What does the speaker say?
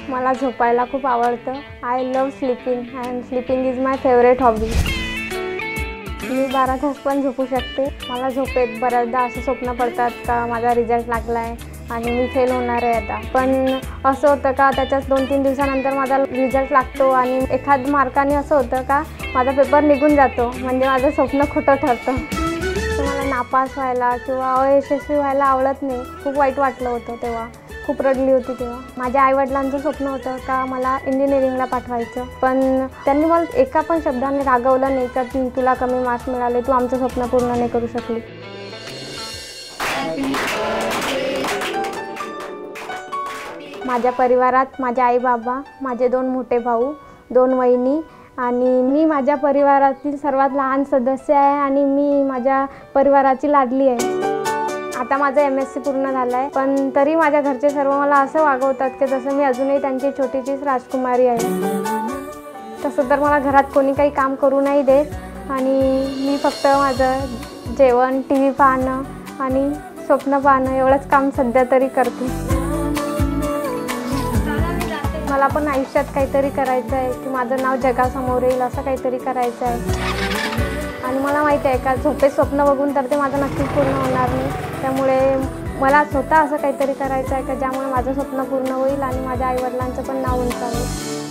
मला झोपायला खूप आवडतं. I love sleeping and sleeping is my favourite hobby. मी 12 तास पण झोपू शकते. मला झोपेत बऱ्याचदा असं स्वप्न पडतात का माझा रिझल्ट लागला आहे आणि मी फेल होणार आहे आता. पण असं होतं का त्याच्याच 2-3 दिवसानंतर माझा रिझल्ट लागतो आणि एखाद मार्काने असं होतं का माझा पेपर निघून जातो, म्हणजे माझं स्वप्न खोटं ठरतं. तर मला नापास व्हायला किंवा अयशस्वी व्हायला आवडत नाही. खूप वाईट वाटलं होतं तेव्हा, खूप रडली होती तेव्हा. माझ्या आईवडिलांचं स्वप्न होतं का मला इंजिनिअरिंगला पाठवायचं, पण त्यांनी मला एका पण शब्दाने रागवलं नाही का तुला कमी मार्क्स मिळाले, तू आमचं स्वप्न पूर्ण नाही करू शकली. माझ्या परिवारात माझे आई बाबा, माझे 2 मोठे भाऊ, 2 वहिनी आणि मी माझ्या परिवारातील सर्वात लहान सदस्य आहे आणि मी माझ्या परिवाराची लाडली आहे. आता माझं MSc पूर्ण झालं आहे, पण तरी माझ्या घरचे सर्व मला असं वागवतात की जसं मी अजूनही त्यांची छोटीशीच राजकुमारी आहे. तसं तर मला घरात कोणी काही काम करू नाही देत आणि मी फक्त माझं जेवण, TV पाहणं आणि स्वप्न पाहणं एवढंच काम सध्या तरी करते. मला पण आयुष्यात काहीतरी करायचं आहे की माझं नाव जगासमोर येईल, असं काहीतरी करायचं आहे. आणि मला माहिती आहे का झोपेत स्वप्न बघून तर ते माझं नक्कीच पूर्ण होणार नाही. त्यामुळे मला स्वतः असं काहीतरी करायचं आहे का ज्यामुळे माझं स्वप्न पूर्ण होईल आणि माझ्या आईवडिलांचं पण नाव उंचावेल.